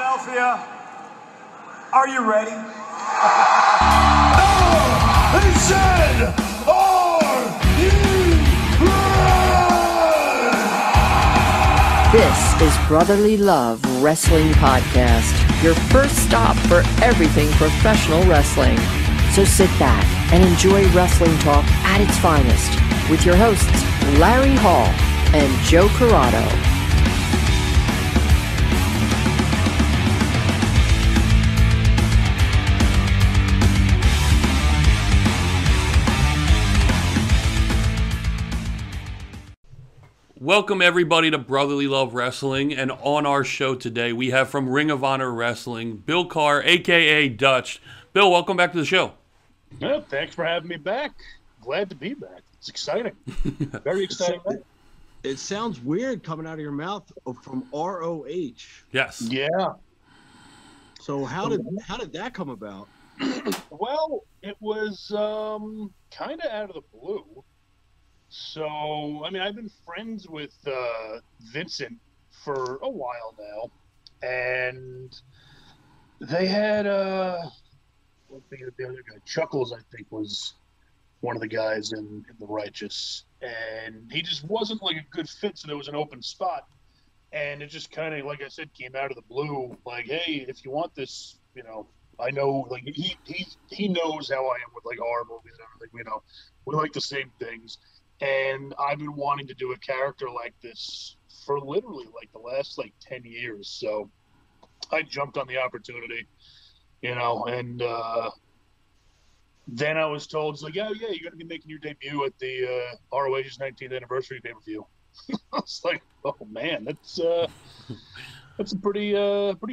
Philadelphia, are you ready? He said, are you ready? This is Brotherly Love Wrestling Podcast, your first stop for everything professional wrestling. So sit back and enjoy wrestling talk at its finest with your hosts, Larry Hall and Joe Corrado. Welcome everybody to Brotherly Love Wrestling, and on our show today we have from Ring of Honor Wrestling, Bill Carr, aka Dutch. Bill, welcome back to the show. Yeah, thanks for having me back. Glad to be back. It's exciting. Very exciting. It sounds weird coming out of your mouth from ROH. Yes. Yeah. So how did that come about? Well, it was kind of out of the blue. So, I mean, I've been friends with Vincent for a while now, and they had the other guy, Chuckles, I think, was one of the guys in the Righteous, and he just wasn't like a good fit, so there was an open spot, and it just kind of, like I said, came out of the blue, like, hey, if you want this, you know, I know, like, he knows how I am with, like, horror movies and everything, you know, we like the same things. And I've been wanting to do a character like this for literally like the last like 10 years. So I jumped on the opportunity, you know, and then I was told, it's like, oh, yeah, you're going to be making your debut at the ROH's 19th anniversary pay-per-view. I was like, oh, man, that's a pretty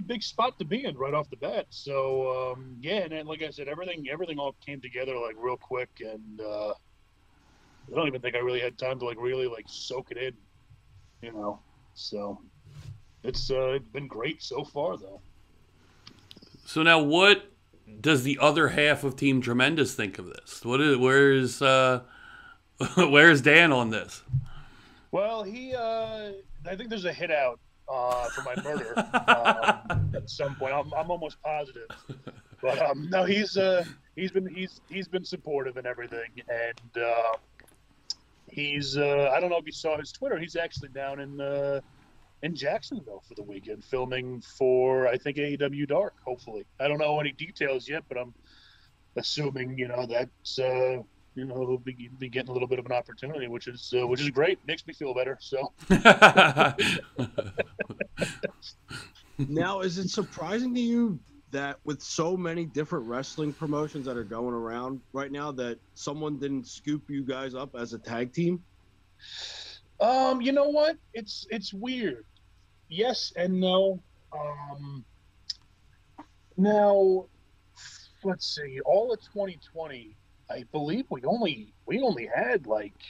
big spot to be in right off the bat. So, yeah, and then, like I said, everything all came together like real quick, and I don't even think I really had time to like really like soak it in, you know. So it's been great so far, though. So now, what does the other half of Team Tremendous think of this? Where's Dan on this? Well, I think there's a hit out for my murder at some point. I'm almost positive, but no, he's been supportive and everything, and. He's I don't know if you saw his Twitter. He's actually down in Jacksonville for the weekend filming for, I think, AEW Dark, hopefully. I don't know any details yet, but I'm assuming, you know, that's you know, he'll be getting a little bit of an opportunity, which is great. Makes me feel better. So Now, is it surprising to you that with so many different wrestling promotions that are going around right now that someone didn't scoop you guys up as a tag team? You know what? It's weird. Yes and no. Now, let's see. All of 2020, I believe we only had like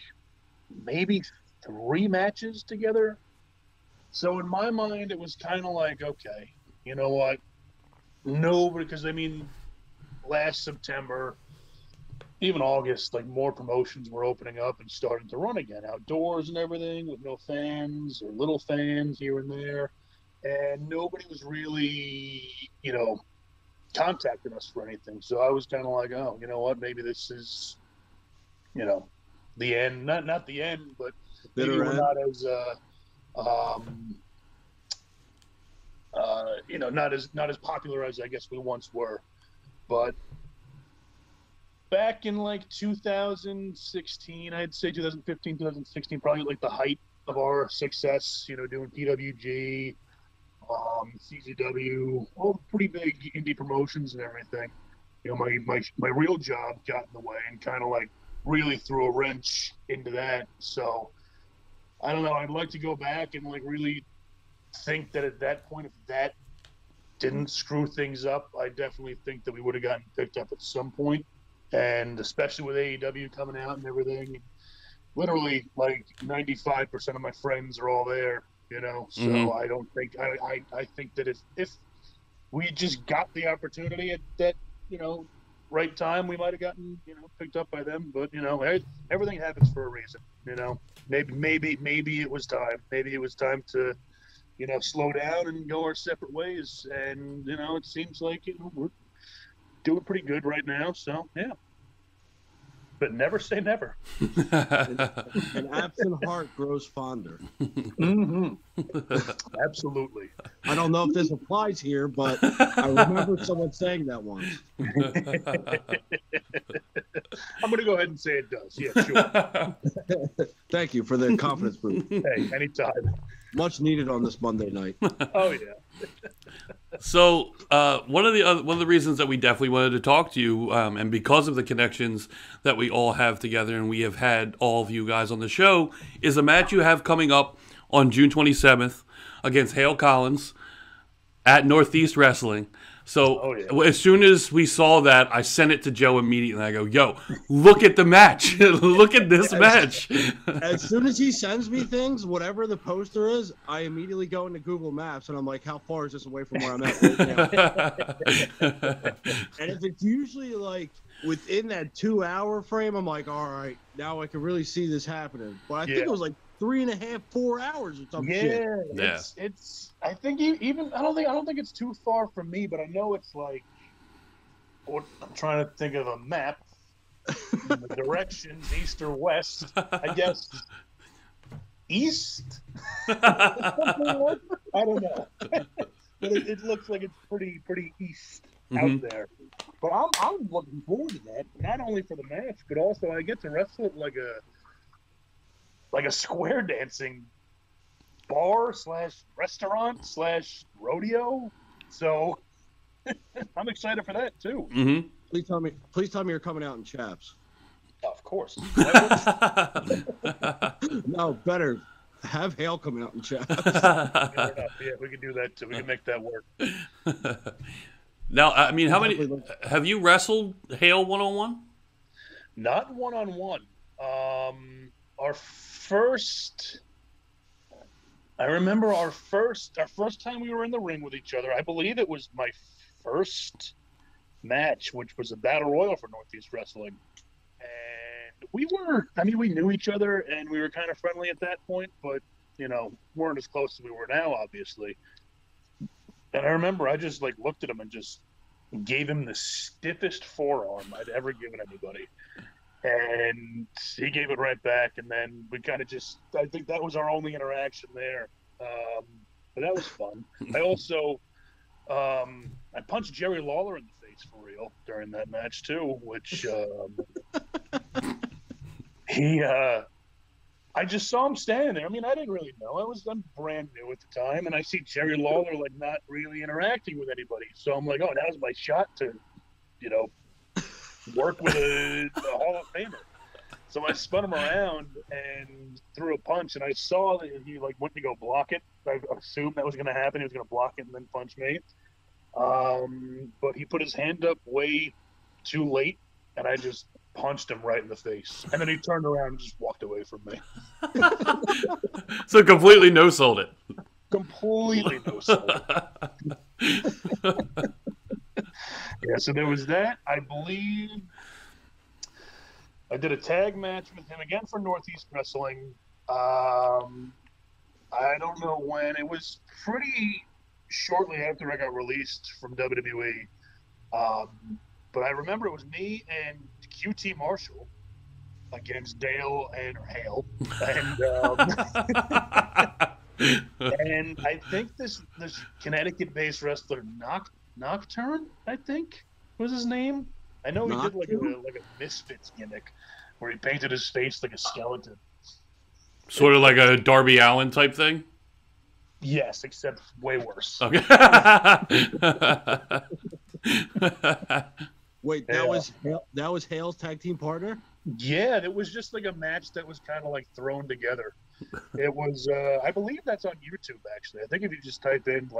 maybe 3 matches together. So in my mind, it was kind of like, okay, you know what? No, because I mean, last September, even August, like more promotions were opening up and starting to run again, outdoors and everything, with no fans or little fans here and there, and nobody was really, you know, contacting us for anything. So I was kind of like, oh, you know what? Maybe this is, you know, the end. Not the end, but maybe we're not as you know, not as popular as I guess we once were. But back in like 2016, I'd say 2015, 2016, probably like the height of our success, you know, doing PWG, CZW, all the pretty big indie promotions and everything. You know, my real job got in the way and kind of like really threw a wrench into that. So I don't know, I'd like to go back and like really think that at that point, if that didn't screw things up, I definitely think that we would have gotten picked up at some point. And especially with AEW coming out and everything, literally like 95% of my friends are all there, you know. So I don't think I think that if we just got the opportunity at that, you know, right time, we might have gotten, you know, picked up by them. But you know, everything happens for a reason, you know. Maybe it was time. Maybe it was time to slow down and go our separate ways. And, it seems like, we're doing pretty good right now. So, yeah. But never say never. An absent heart grows fonder. Mm-hmm. Absolutely. I don't know if this applies here, but I remember someone saying that once. I'm going to go ahead and say it does. Yeah, sure. Thank you for the confidence boost. Hey, anytime. Much needed on this Monday night. Oh, yeah. So one of the reasons that we definitely wanted to talk to you, and because of the connections that we all have together, and we have had all of you guys on the show, is a match you have coming up on June 27th against Hale Collins at Northeast Wrestling. So as soon as we saw that, I sent it to Joe immediately. I go, yo, look at the match. Look at this match. As soon as he sends me things, whatever the poster is, I immediately go into Google Maps, and I'm like, how far is this away from where I'm at right now? And if it's usually like within that 2-hour frame, I'm like, all right, now I can really see this happening. But I think it was like 3.5, 4 hours or something. Yeah. It's. I think even I don't think it's too far from me, but I know it's like. I'm trying to think of a map. The directions, east or west. I guess east. I don't know, but it looks like it's pretty east out there. But I'm looking forward to that. Not only for the match, but also I get to wrestle at like a square dancing bar / restaurant / rodeo. So I'm excited for that too. Mm-hmm. Please tell me you're coming out in chaps. Of course. No, better have Hale come out in chaps. Yeah, we can do that too. We can make that work. Now, I mean, how many have you wrestled Hale one-on-one? Not one-on-one. Our first. I remember our first time we were in the ring with each other. I believe it was my first match, which was a battle royal for Northeast Wrestling. And we knew each other and we were kind of friendly at that point, but, weren't as close as we were now, obviously. And I remember I just looked at him and just gave him the stiffest forearm I'd ever given anybody. And he gave it right back, and then we kind of I think that was our only interaction there. But that was fun. I also, I punched Jerry Lawler in the face for real during that match too, which I just saw him standing there. I mean, I didn't really know. I'm brand new at the time, and I see Jerry Lawler not really interacting with anybody. So I'm like, oh, now's my shot to, work with a Hall of Famer. So I spun him around and threw a punch, and I saw that he went to go block it. I assumed that was going to happen. He was going to block it and then punch me. But he put his hand up way too late, and I just punched him right in the face. And then he turned around and just walked away from me. So completely no-sold it. Completely no-sold it. Yeah, so there was that. I believe I did a tag match with him again for Northeast Wrestling. I don't know when. It was pretty shortly after I got released from WWE. But I remember it was me and QT Marshall against Dale and Hale. And I think this Connecticut-based wrestler, Nocturne, I think, was his name. I know he did like a Misfits gimmick where he painted his face like a skeleton. Sort of like a Darby Allin type thing? Yes, except way worse. Okay. Wait, that was Hale's tag team partner? Yeah, it was just like a match that was kind of thrown together. It was, I believe that's on YouTube, actually. I think if you just type in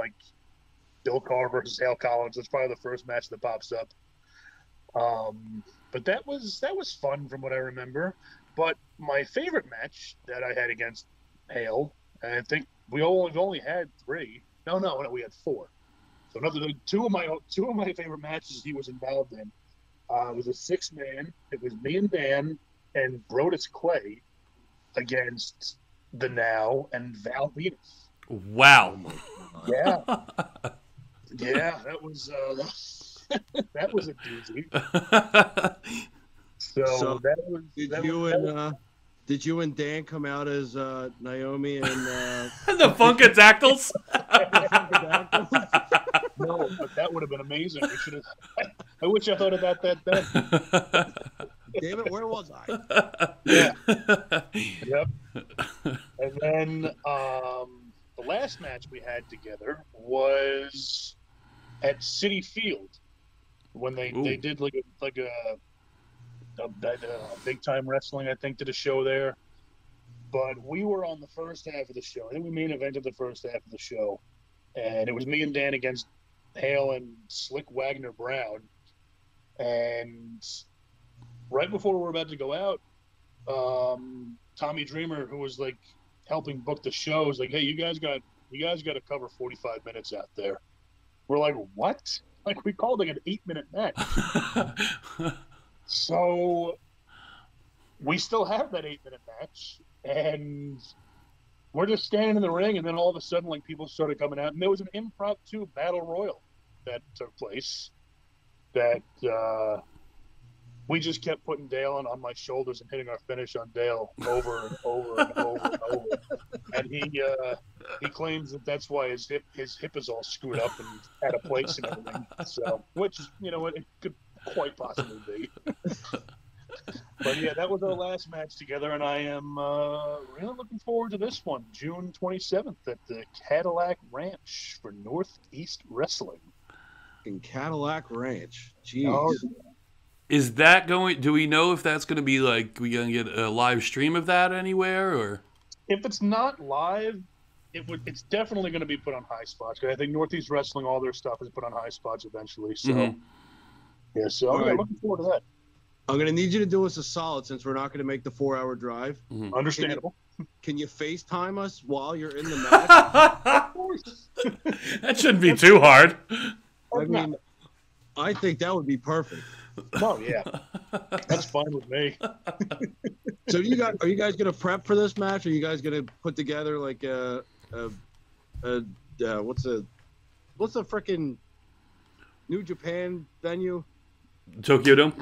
Bill Carr versus Hale Collins, that's probably the first match that pops up. But that was fun from what I remember. But my favorite match that I had against Hale, and I think we've only had 3. No, we had 4. So two of my favorite matches he was involved in. It was a 6-man. It was me and Dan and Brodus Clay against the Now and Val Venus. Wow. Yeah. Yeah, that was that was a doozy. So that was. Did you and Dan come out as Naomi and The Funkadactyls? No, but that would have been amazing. We should have. I wish I thought about that then. Damn it, where was I? Yeah. Yep. And then the last match we had together was at City Field when they did like a big time wrestling, I think, did a show there. But we were on the first half of the show. I think we main evented the first half of the show, and it was me and Dan against Hale and Slick Wagner Brown. And right before we were about to go out, Tommy Dreamer, who was like helping book the show, was like, "Hey, you guys got to cover 45 minutes out there." We're like, "What?" Like, we called like an 8-minute match. So we still have that 8-minute match, and we're just standing in the ring, and then all of a sudden, like, people started coming out, and there was an impromptu battle royal that took place that we just kept putting Dale on my shoulders and hitting our finish on Dale over and over and over and over. And he claims that that's why his hip is all screwed up and out of place and everything. So, which, you know, it could quite possibly be. But yeah, that was our last match together, and I am really looking forward to this one, June 27th at the Cadillac Ranch for Northeast Wrestling. In Cadillac Ranch. Jeez. Oh, Is that going? Do we know if that's going to be like we going to get a live stream of that anywhere, or if it's not live, it's definitely going to be put on High Spots. I think Northeast Wrestling, all their stuff is put on High Spots eventually. So yeah, so I'm looking forward to that. I'm going to need you to do us a solid since we're not going to make the 4-hour drive. Understandable. Can you FaceTime us while you're in the match? Of course. That shouldn't be too hard. I mean, I think that would be perfect. Oh yeah, that's fine with me. So are you guys gonna prep for this match? Are you guys gonna put together like what's the freaking New Japan venue? Tokyo Dome.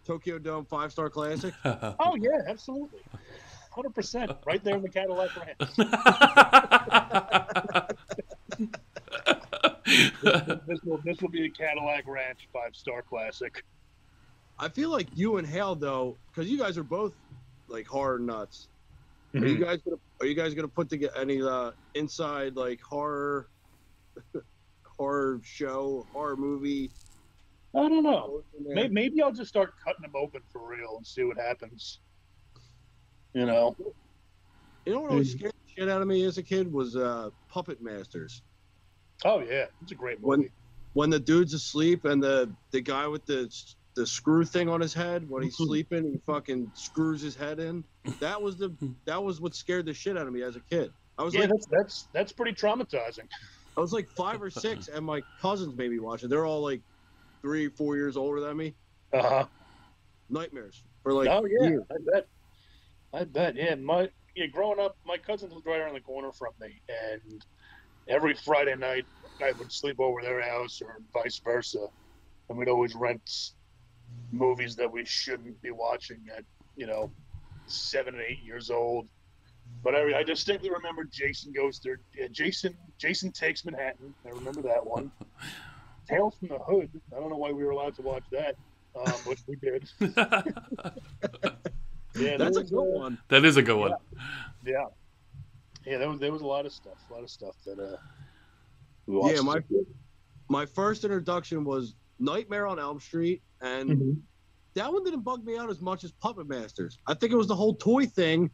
Tokyo Dome 5-star classic. Oh yeah, absolutely, 100%. Right there in the Cadillac Ranch. This will be a Cadillac Ranch 5-star classic. I feel like you and Hale though, because you guys are both like horror nuts. Mm-hmm. Are you guys gonna put together any inside like horror show, horror movie? I don't know. Maybe I'll just start cutting them open for real and see what happens. You know. You know what always scared the shit out of me as a kid was Puppet Masters. Oh yeah, it's a great movie. When the dude's asleep and the guy with the screw thing on his head, when he's sleeping, he fucking screws his head in. That was what scared the shit out of me as a kid. I was that's pretty traumatizing. I was like 5 or 6, and my cousins made me watch it. They're all like 3, 4 years older than me. Nightmares for like. Oh yeah, years. I bet. Yeah, growing up, my cousins lived right around the corner from me, and every Friday night I would sleep over their house or vice versa, and we'd always rent movies that we shouldn't be watching at 7 and 8 years old. But I distinctly remember Jason Takes Manhattan. I remember that one. Tales from the Hood. I don't know why we were allowed to watch that, but we did. Yeah, that's a good one. That is a good one. Yeah. Yeah, there was a lot of stuff that we watched. Yeah, my first introduction was Nightmare on Elm Street, and that one didn't bug me out as much as Puppet Masters. I think it was the whole toy thing.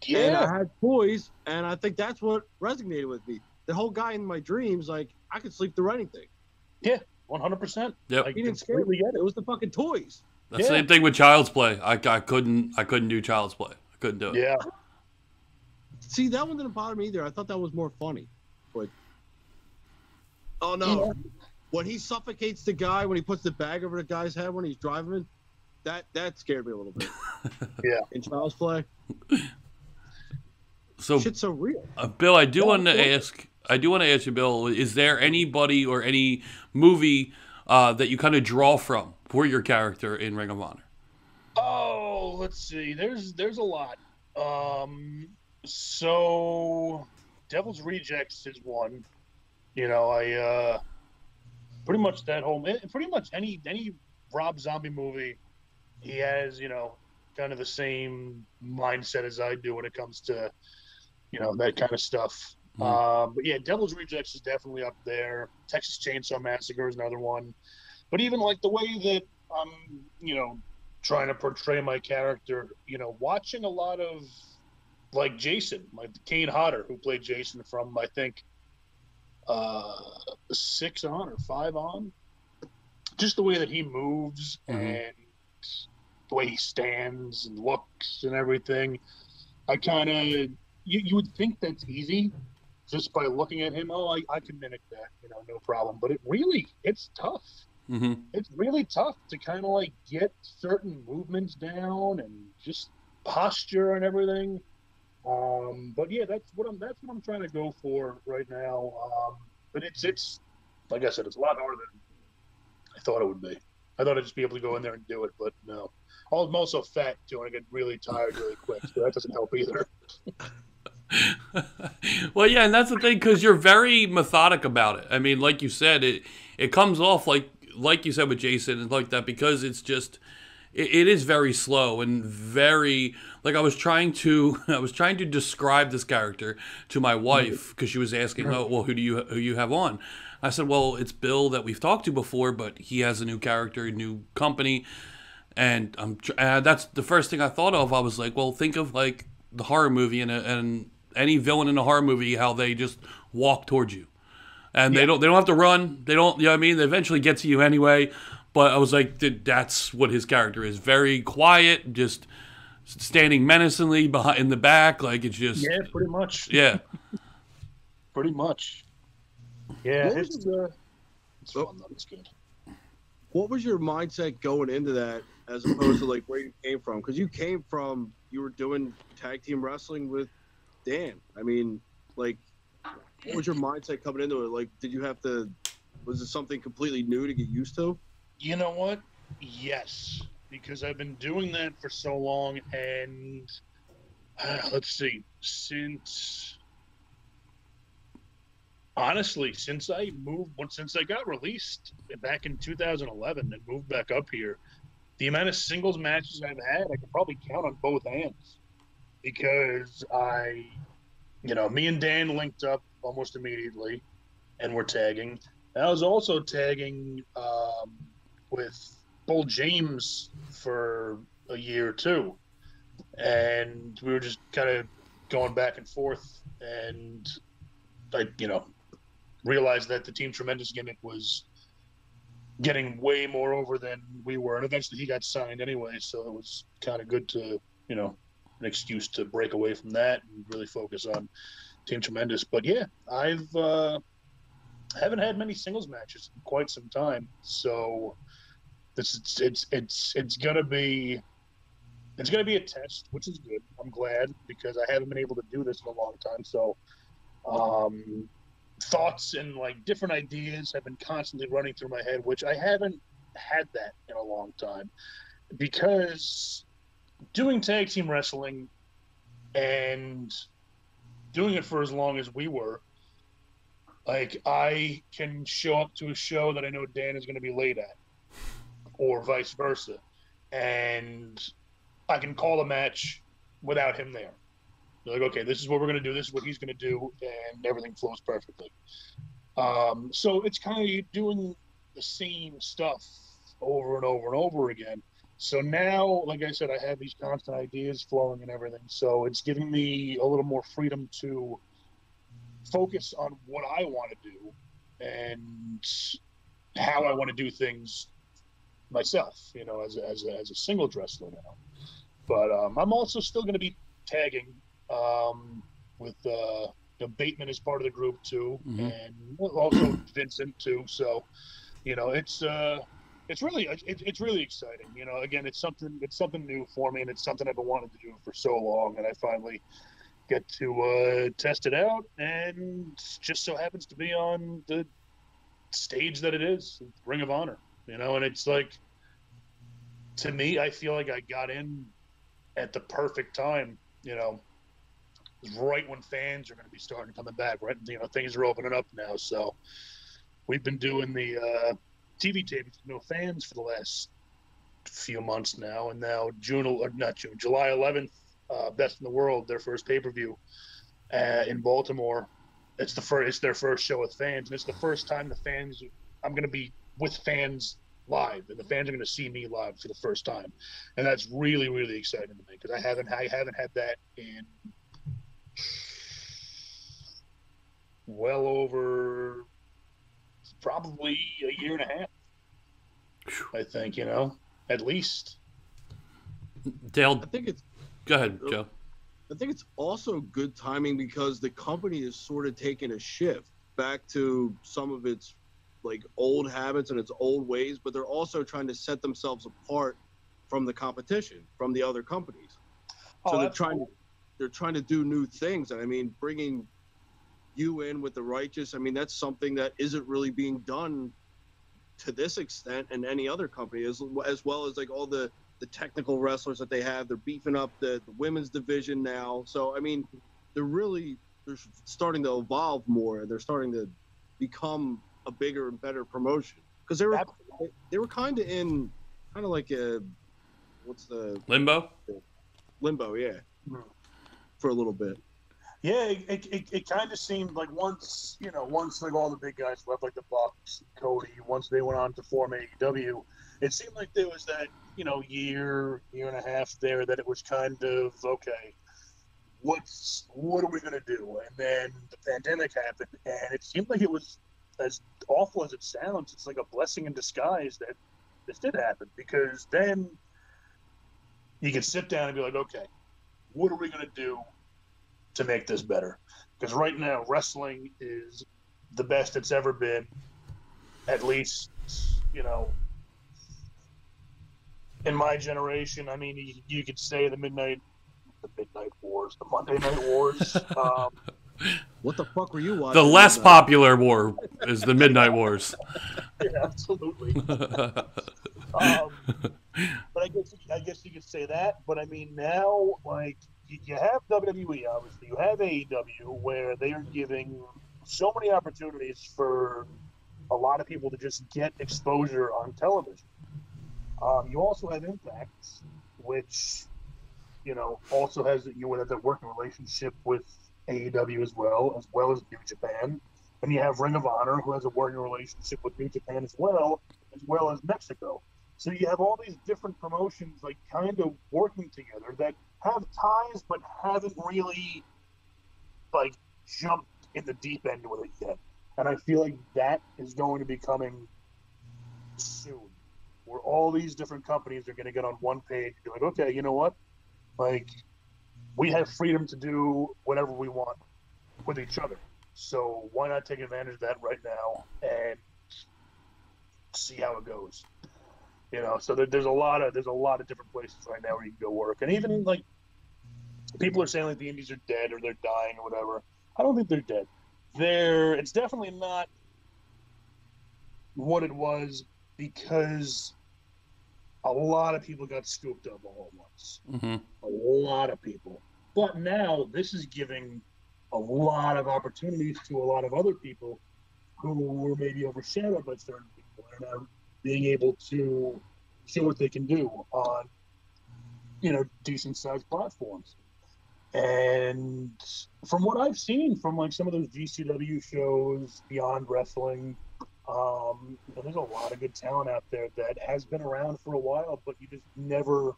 Yeah. And I had toys, and I think that's what resonated with me. The whole guy in my dreams, like, I could sleep through anything. Yeah, 100%. Yep. He didn't scare me yet. It was the fucking toys. That's the same thing with Child's Play. I couldn't do Child's Play. I couldn't do it. Yeah. See, that one didn't bother me either. I thought that was more funny. But oh no, when he suffocates the guy, when he puts the bag over the guy's head when he's driving, that scared me a little bit. Yeah. In Child's Play. So shit's so real. Bill, I do want to ask you, Bill, is there anybody or any movie that you kind of draw from for your character in Ring of Honor? Oh, let's see. There's a lot. So Devil's Rejects is one. You know, I pretty much any Rob Zombie movie, he has, you know, kind of the same mindset as I do when it comes to, you know, that kind of stuff. But yeah, Devil's Rejects is definitely up there. Texas Chainsaw Massacre is another one. But even like the way that I'm, you know, trying to portray my character, you know, watching a lot of like Jason, like Kane Hodder, who played Jason from, I think, 6 on or 5 on. Just the way that he moves and the way he stands and looks and everything. I kind of, you would think that's easy just by looking at him. Oh, I can mimic that, you know, no problem. But it's tough. It's really tough to kind of like get certain movements down and just posture and everything. But yeah, that's what I'm trying to go for right now. But it's like I said, it's a lot harder than I thought it would be. I thought I'd just be able to go in there and do it, but no. I'm also fat too, and I get really tired really quick, so that doesn't help either. Well, yeah, and that's the thing, because you're very methodic about it. I mean, like you said, it comes off like you said with Jason and like that, because it's just it is very slow and very like I was trying to describe this character to my wife because she was asking, oh, well, who you have on? I said, well, it's Bill that we've talked to before, but he has a new character, a new company, and that's the first thing I thought of. I was like, well, think of like the horror movie and any villain in a horror movie, how they just walk towards you. And they don't have to run. They don't, you know what I mean? They eventually get to you anyway. But I was like, that's what his character is. Very quiet, just standing menacingly in the back. Like, it's just... Yeah, pretty much. Yeah. Pretty much. Yeah, it's fun, though. It's good. What was your mindset going into that as opposed to, like, where you came from? Because you were doing tag team wrestling with Dan. I mean, like... What was your mindset coming into it? Like, was it something completely new to get used to? You know what? Yes, because I've been doing that for so long, and let's see, since I got released back in 2011 and moved back up here, the amount of singles matches I've had, I could probably count on both hands, because me and Dan linked up almost immediately, and we're tagging. And I was also tagging with Bull James for a year or two, and we were just kind of going back and forth. And I, realized that the Team Tremendous gimmick was getting way more over than we were, and eventually he got signed anyway. So it was kind of good to, an excuse to break away from that and really focus on Team Tremendous. But yeah, I haven't had many singles matches in quite some time, so it's gonna be a test, which is good. I'm glad, because I haven't been able to do this in a long time. So thoughts and like different ideas have been constantly running through my head, which I haven't had that in a long time, because doing tag team wrestling and doing it for as long as we were, like, I can show up to a show that I know Dan is going to be late at, or vice versa, and I can call a match without him there. They're like, okay, this is what we're going to do, this is what he's going to do, and everything flows perfectly. So it's kind of doing the same stuff over and over and over again. So now, like I said, I have these constant ideas flowing and everything. So it's giving me a little more freedom to focus on what I want to do and how I want to do things myself, as a single wrestler now. But I'm also still going to be tagging with Bateman as part of the group too, and also Vincent too. So, it's really exciting. Again, it's something new for me, and it's something I've been wanting to do for so long, and I finally get to test it out, and just so happens to be on the stage that it is, Ring of Honor, and it's like, to me, I feel like I got in at the perfect time, right when fans are going to be starting coming back, right? Things are opening up now, so we've been doing the TV tapings with no fans for the last few months now, and now July 11th, Best in the World, their first pay-per-view in Baltimore. It's their first show with fans, and it's the first time I'm going to be with fans live, and the fans are going to see me live for the first time, and that's really, really exciting to me, because I haven't had that in well over probably a year and a half. I think, at least. Dale, I think it's. Go ahead, Joe. I think it's also good timing because the company is sort of taking a shift back to some of its like old habits and its old ways, but they're also trying to set themselves apart from the competition, from the other companies. So they're trying to do new things. And I mean, bringing you in with the Righteous, I mean, that's something that isn't really being done to this extent in any other company, as well as like all the technical wrestlers that they have. They're beefing up the women's division now. So, I mean, they're starting to evolve more. They're starting to become a bigger and better promotion, because they were kind of like a, what's the limbo, yeah, for a little bit. Yeah, it kind of seemed like once like all the big guys left, like the Bucks, Cody, once they went on to form AEW, it seemed like there was that, year and a half there that it was kind of, okay, what are we going to do? And then the pandemic happened, and it seemed like it was, as awful as it sounds, it's like a blessing in disguise that this did happen, because then you can sit down and be like, okay, what are we going to do to make this better? Because right now, wrestling is the best it's ever been, at least, in my generation. I mean, you could say the Midnight Wars, the Monday Night Wars. What the fuck were you watching? The less popular war is the Midnight Wars. Yeah, absolutely. But I guess you could say that. But I mean, now, like, you have WWE, obviously. You have AEW, where they are giving so many opportunities for a lot of people to just get exposure on television. You also have Impact, which, also has that working relationship with AEW as well as New Japan. And you have Ring of Honor, who has a working relationship with New Japan as well as Mexico. So you have all these different promotions, like, kind of working together that have ties but haven't really, like, jumped in the deep end with it yet. And I feel like that is going to be coming soon, where all these different companies are going to get on one page and be like, okay, you know what? Like, we have freedom to do whatever we want with each other. So why not take advantage of that right now and see how it goes? So there's a lot of different places right now where you can go work. And even, like, people are saying, like, the indies are dead or they're dying or whatever. I don't think they're dead. It's definitely not what it was, because a lot of people got scooped up all at once. Mm-hmm. A lot of people. But now this is giving a lot of opportunities to a lot of other people who were maybe overshadowed by certain people, and are now being able to show what they can do on, decent sized platforms. And from what I've seen from, like, some of those GCW shows, Beyond Wrestling, there's a lot of good talent out there that has been around for a while, but you just never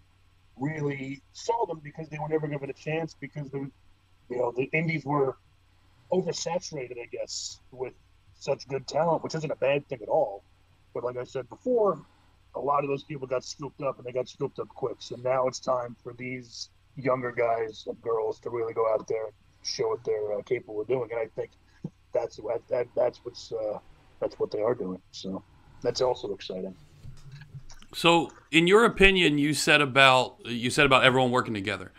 really saw them because they were never given a chance, because the indies were oversaturated, I guess, with such good talent, which isn't a bad thing at all. But like I said before, a lot of those people got scooped up, and they got scooped up quick. So now it's time for these younger guys and girls to really go out there and show what they're capable of doing. And I think that's what they are doing. So that's also exciting. So, in your opinion, you said about everyone working together.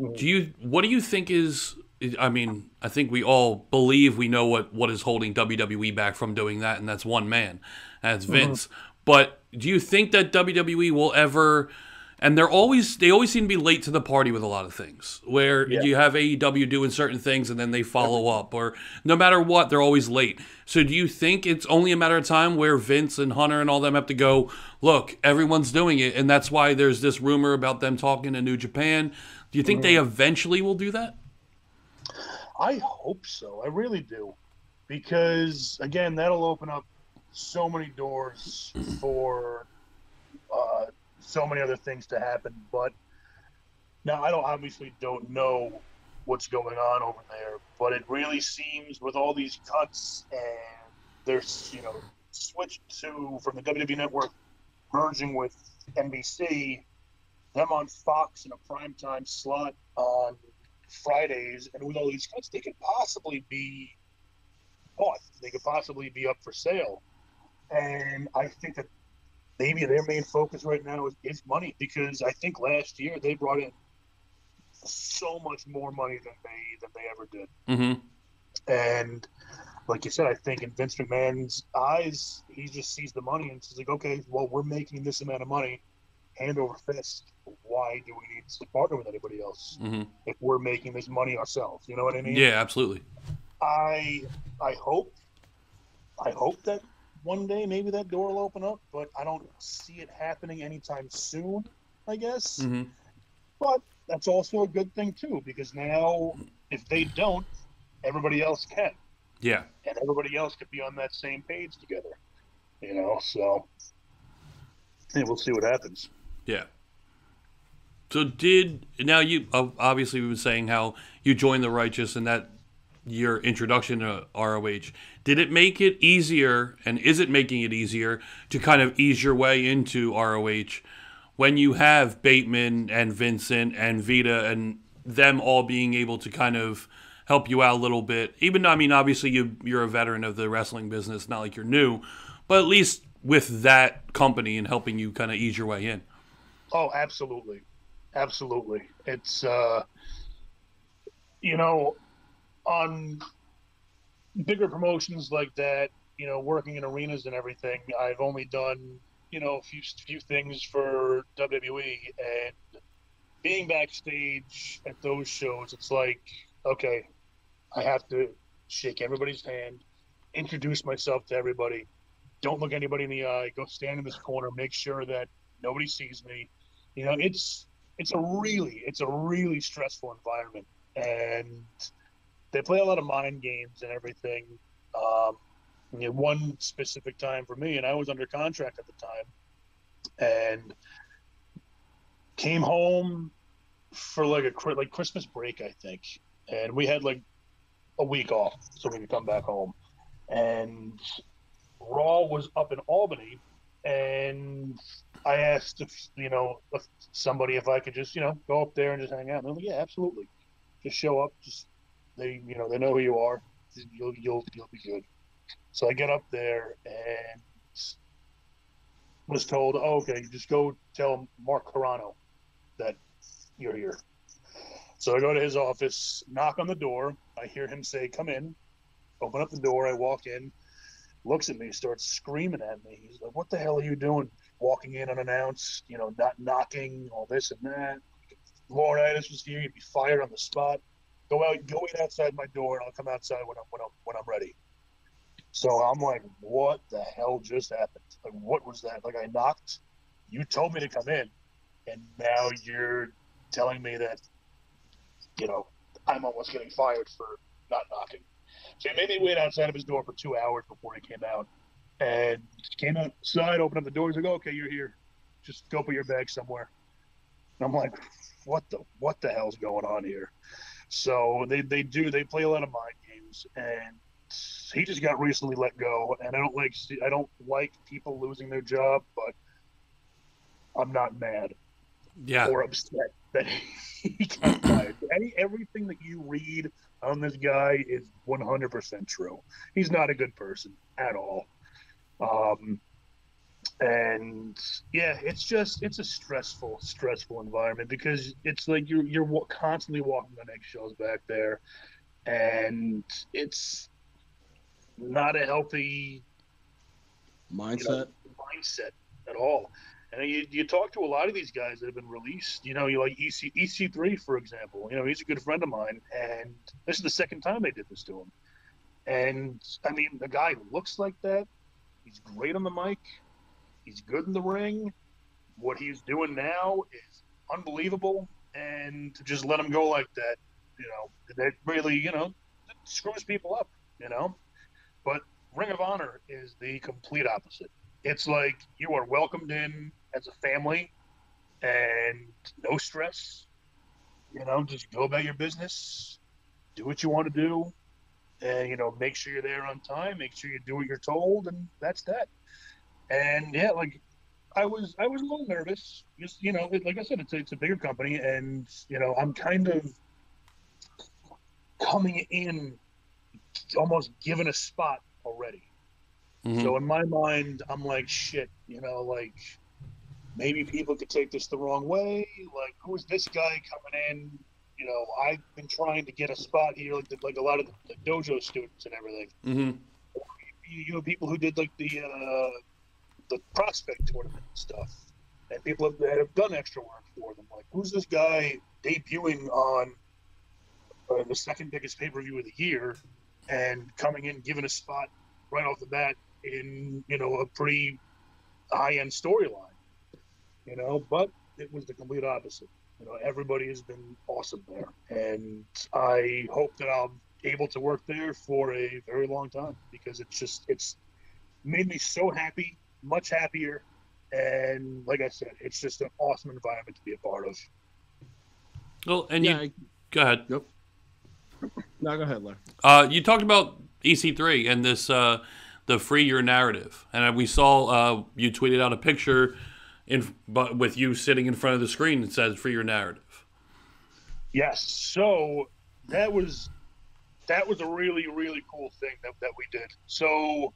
What do you think is? I mean, I think we all believe we know what is holding WWE back from doing that, and that's one man, that's Vince. But do you think that WWE will ever? And they always seem to be late to the party with a lot of things. Where you have AEW doing certain things and then they follow up, or no matter what, they're always late. So do you think it's only a matter of time where Vince and Hunter and all them have to go, look, everyone's doing it, and that's why there's this rumor about them talking to New Japan? Do you think they eventually will do that? I hope so. I really do. Because, again, that'll open up so many doors for so many other things to happen. But now I obviously don't know what's going on over there, but it really seems with all these cuts and there's, switched from the WWE Network merging with NBC, them on Fox in a primetime slot on Fridays, and with all these cuts, they could possibly be bought. They could possibly be up for sale. And I think that maybe their main focus right now is money, because I think last year they brought in so much more money than they ever did. Mm-hmm. And like you said, I think in Vince McMahon's eyes, he just sees the money and says, like, okay, well, we're making this amount of money, hand over fist. Why do we need to partner with anybody else if we're making this money ourselves? You know what I mean? Yeah, absolutely. I hope that one day maybe that door will open up, but I don't see it happening anytime soon, I guess. Mm-hmm. But that's also a good thing too, because now if they don't, everybody else can. Yeah. And everybody else could be on that same page together. So we'll see what happens. Yeah. So now you obviously we've been saying how you joined the Righteous and that your introduction to ROH. Did it make it easier, and is it making it easier to kind of ease your way into ROH when you have Bateman and Vincent and Vita and them all being able to kind of help you out a little bit? Even though, I mean, obviously you're a veteran of the wrestling business, not like you're new, but at least with that company and helping you kind of ease your way in. Oh, absolutely. Absolutely. It's, on bigger promotions like that, working in arenas and everything, I've only done, a few things for WWE, and being backstage at those shows, it's like, okay, I have to shake everybody's hand, introduce myself to everybody, don't look anybody in the eye, go stand in this corner, make sure that nobody sees me. It's a really stressful environment, and they play a lot of mind games and everything. One specific time for me, and I was under contract at the time, and came home for like Christmas break, I think, and we had like a week off so we could come back home. And Raw was up in Albany, and I asked if somebody if I could just go up there and just hang out. And they're like, yeah, absolutely, just show up. Just they know who you are. You'll be good. So I get up there and was told, oh, okay, just go tell Mark Carano that you're here. So I go to his office, knock on the door. I hear him say, come in. Open up the door. I walk in, looks at me, starts screaming at me. He's like, what the hell are you doing? Walking in unannounced, not knocking, all this and that. Laurinaitis was here. You'd be fired on the spot. Go wait outside my door, and I'll come outside when I'm ready. So I'm like, what the hell just happened? Like, what was that? Like, I knocked. You told me to come in, and now you're telling me that, I'm almost getting fired for not knocking. So he made me wait outside of his door for 2 hours before he came out. And came outside, opened up the door. He's like, okay, you're here. Just go put your bag somewhere. And I'm like, what the hell's going on here? So they play a lot of mind games, and he just got recently let go, and I don't like people losing their job, but I'm not mad or upset that he got fired. Everything that you read on this guy is 100% true. He's not a good person at all. And yeah, it's a stressful environment because it's like you're constantly walking on eggshells back there, and it's not a healthy Mindset. mindset at all. And you talk to a lot of these guys that have been released. You like EC3, for example. He's a good friend of mine, and this is the second time they did this to him. And I mean, the guy looks like that. He's great on the mic. He's good in the ring. What he's doing now is unbelievable. And to just let him go like that, that really, screws people up, But Ring of Honor is the complete opposite. It's like you are welcomed in as a family and no stress. Just go about your business, do what you want to do, and, make sure you're there on time, make sure you do what you're told, and that's that. And yeah, like I was a little nervous. Just like I said, it's a bigger company, and I'm kind of coming in almost given a spot already. Mm-hmm. So in my mind, I'm like, shit, like maybe people could take this the wrong way. Like, who is this guy coming in? I've been trying to get a spot here, like a lot of the dojo students and everything. Mm-hmm. People who did like the prospect tournament and stuff, and people that have done extra work for them. Like, who's this guy debuting on the second biggest pay-per-view of the year and coming in, giving a spot right off the bat in, a pretty high-end storyline, but it was the complete opposite. Everybody has been awesome there, and I hope that I'll be able to work there for a very long time, because it's made me so happy, much happier, and like I said, it's just an awesome environment to be a part of. Well, and go ahead. Yep. No, go ahead, Larry. You talked about EC3 and this the Free Your Narrative, and we saw you tweeted out a picture with you sitting in front of the screen that says Free Your Narrative. Yes, so that was a really, really cool thing that we did. So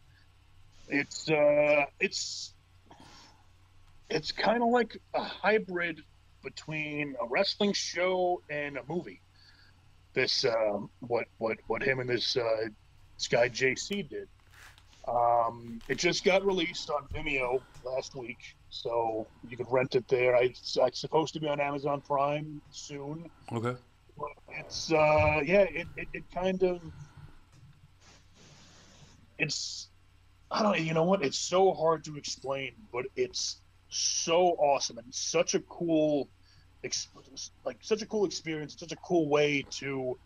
it's kind of like a hybrid between a wrestling show and a movie. This what him and this guy JC did. It just got released on Vimeo last week, so you can rent it there. It's supposed to be on Amazon Prime soon. Okay. But it's it kind of I don't know. You know what? It's so hard to explain, but it's so awesome and such a cool experience, such a cool way to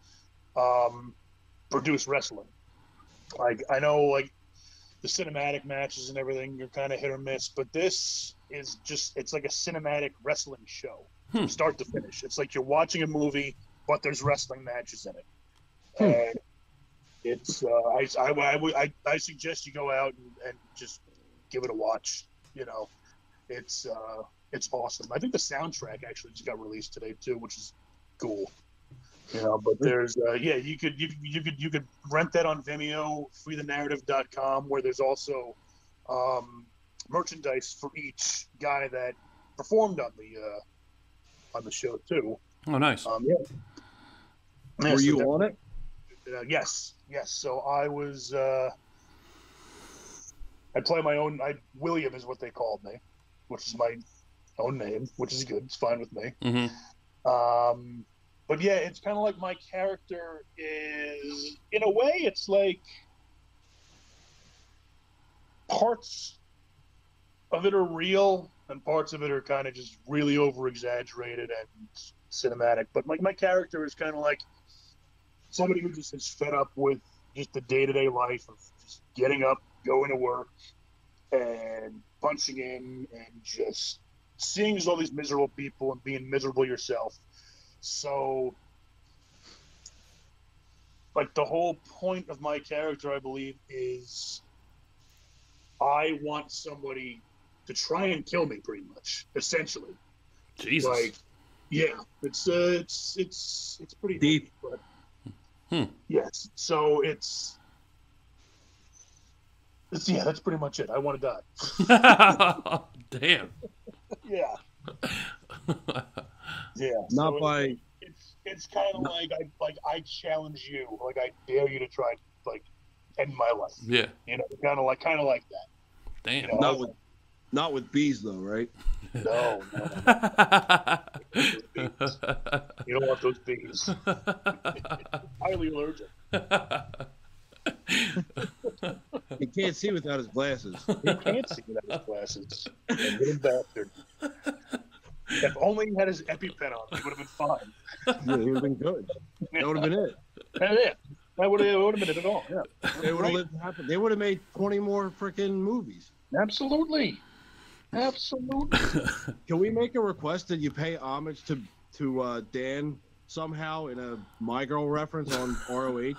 produce wrestling. Like, I know, like, the cinematic matches and everything are kind of hit or miss, but this is it's like a cinematic wrestling show from start to finish. It's like you're watching a movie, but there's wrestling matches in it. And it's I suggest you go out and just give it a watch. It's awesome. I think the soundtrack actually just got released today too, which is cool. But there's you could rent that on Vimeo, freethenarrative.com, where there's also merchandise for each guy that performed on the show too. Oh, nice. Were you on it? Yes. So I was. I play my own. William is what they called me, which is my own name, which is good. It's fine with me. Mm-hmm. But yeah, it's kind of like my character is, in a way, it's like parts of it are real and parts of it are kind of just really over-exaggerated and cinematic. But like my character is kind of like somebody who just is fed up with just the day-to-day life of just getting up, going to work, and punching in and just seeing all these miserable people and being miserable yourself. So, like, the whole point of my character, I believe, is I want somebody to try and kill me, pretty much, essentially. Jesus. Like, yeah, it's pretty deep, but yes. So Yeah, that's pretty much it. I want to die. Damn. Yeah. Yeah. Not so by. It's kind of like I challenge you, like I dare you to try like end my life. Yeah. You know, kind of like that. Damn. You know, Not with bees though, right? No. You don't want those bees. Highly allergic. He can't see without his glasses. He can't see without his glasses. That little bastard. If only he had his EpiPen on, he would have been fine. Yeah, he would have been good. That would have been it. Yeah. That would have been it at all. Yeah. They would have lived to happen. They would have made 20 more freaking movies. Absolutely. Can we make a request that you pay homage to Dan somehow in a My Girl reference on ROH?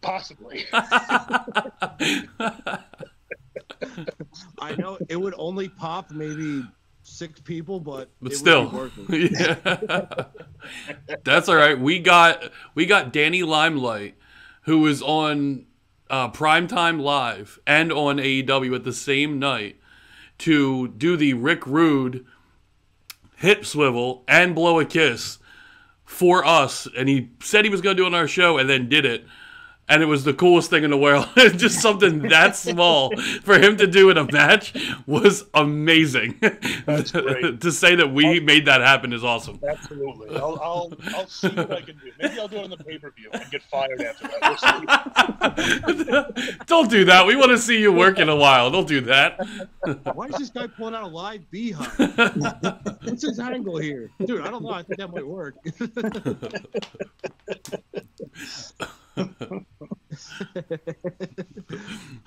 Possibly. I know it would only pop maybe 6 people, but it still, would be working. Yeah. That's all right. We got Danny Limelight, who was on Primetime Live and on AEW at the same night to do the Rick Rude hip swivel and blow a kiss for us, and he said he was going to do it on our show and then did it. And it was the coolest thing in the world. Just something that small for him to do in a match was amazing. That's great. To say that we made that happen is awesome. Absolutely. I'll see what I can do. Maybe I'll do it on the pay-per-view and get fired after that. We'll see. Don't do that. We want to see you work in a while. Don't do that. Why is this guy pulling out a live beehive? What's his angle here? Dude, I don't know. I think that might work.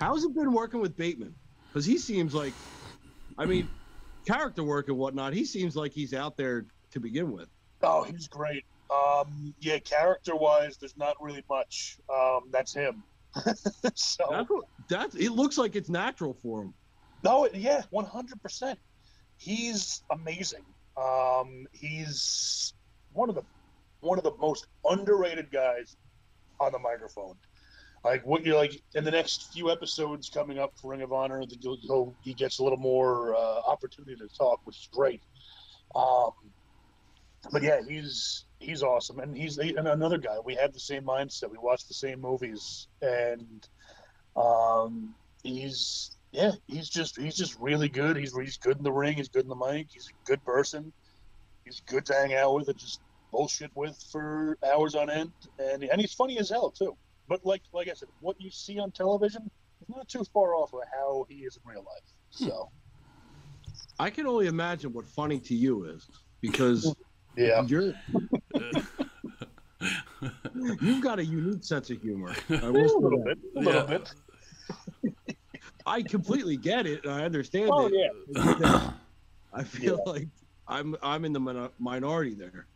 How's it been working with Bateman? Because he seems like, I mean, character work and whatnot, he seems like he's out there to begin with. Oh, he's great. Yeah, character-wise, there's not really much. That's him. So It looks like it's natural for him. No, yeah, 100%. He's amazing. He's one of the most underrated guys on the microphone. Like what you're like in the next few episodes coming up for Ring of Honor, he gets a little more opportunity to talk, which is great. But yeah, he's awesome, and he's another guy. We have the same mindset. We watch the same movies, and he's just really good. He's good in the ring. He's good in the mic. He's a good person. He's good to hang out with and just bullshit with for hours on end, and he's funny as hell too. But like I said, what you see on television is not too far off of how he is in real life. So I can only imagine what funny to you is, because yeah, you've got a unique sense of humor. A little bit. I completely get it, and I understand Oh it. yeah. I feel like I'm in the minority there.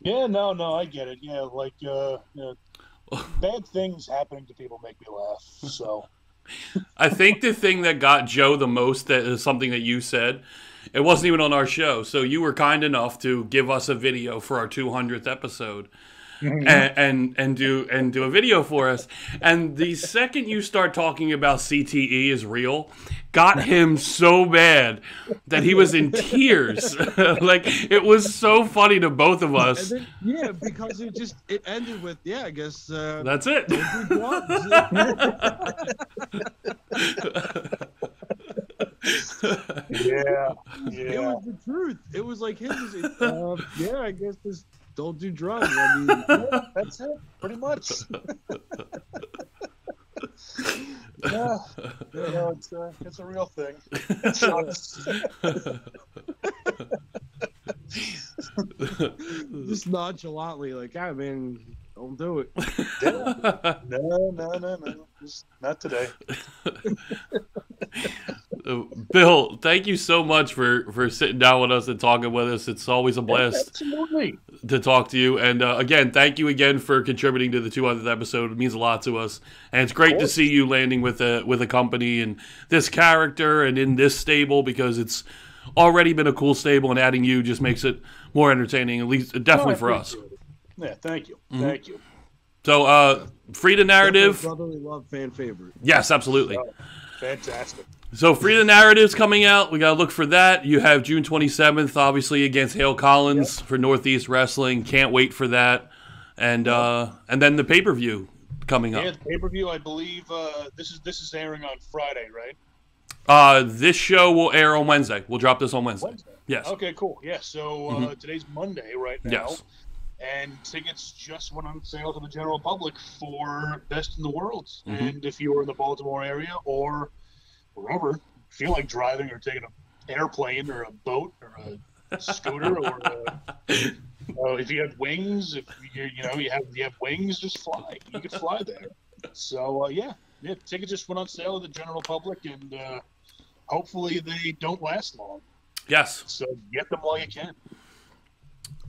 Yeah, no, I get it. Yeah, like bad things happening to people make me laugh. So I think the thing that got Joe the most, that is something that you said. It wasn't even on our show, so you were kind enough to give us a video for our 200th episode, and do a video for us. And the second you start talking about CTE is real, got him so bad that he was in tears. Like, it was so funny to both of us. And then, because it ended with I guess that's it. yeah. It was the truth. It was like his. I guess just don't do drugs. I mean, that's it, pretty much. Yeah, it's a real thing. It sucks. Just nonchalantly, like, I mean, don't do it. Yeah. No. Just not today. Bill, thank you so much for sitting down with us and talking with us. It's always a blast Absolutely. to talk to you. And again, thank you again for contributing to the 200th episode. It means a lot to us. And it's great to see you landing with a company and this character and in this stable, because it's already been a cool stable, and adding you just makes it more entertaining, at least definitely for us. Yeah, thank you. Mm-hmm. Thank you. So, Free the Narrative. Brotherly love fan favorite. Yes, absolutely. Oh, fantastic. So, Free the Narrative's coming out. We got to look for that. You have June 27th, obviously, against Hale Collins for Northeast Wrestling. Can't wait for that. And then the pay-per-view coming up. Yeah, the pay-per-view, I believe this is airing on Friday, right? This show will air on Wednesday. We'll drop this on Wednesday. Yes. Okay, cool. Yeah, so today's Monday right now. Yes. And tickets just went on sale to the general public for Best in the World. And if you were in the Baltimore area or wherever, feel like driving or taking an airplane or a boat or a scooter or if you have wings, if you have wings, just fly. You could fly there. So yeah, tickets just went on sale to the general public, and hopefully they don't last long. Yes. So get them while you can.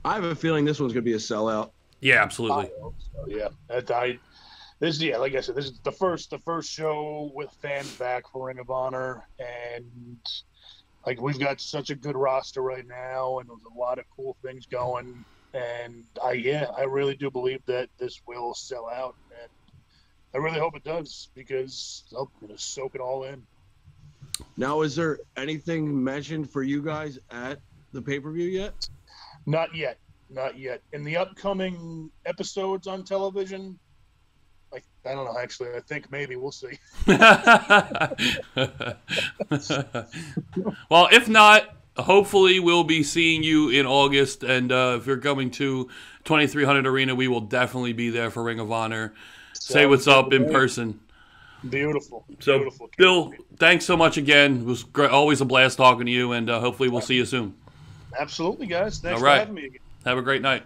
I have a feeling this one's going to be a sellout. Yeah, absolutely. I hope so, yeah. Like I said, this is the first show with fans back for Ring of Honor, and like we've got such a good roster right now, and there's a lot of cool things going, and I really do believe that this will sell out, and I really hope it does because I'm gonna soak it all in. Now, is there anything mentioned for you guys at the pay-per-view yet? Not yet. In the upcoming episodes on television, I don't know, actually. I think maybe. We'll see. Well, if not, hopefully we'll be seeing you in August. And if you're coming to 2300 Arena, we will definitely be there for Ring of Honor. Say what's up in person. Beautiful. So, Beautiful. Bill, thanks so much again. It was great, always a blast talking to you, and hopefully we'll see you soon. Absolutely, guys. Thanks All right. for having me again. Have a great night.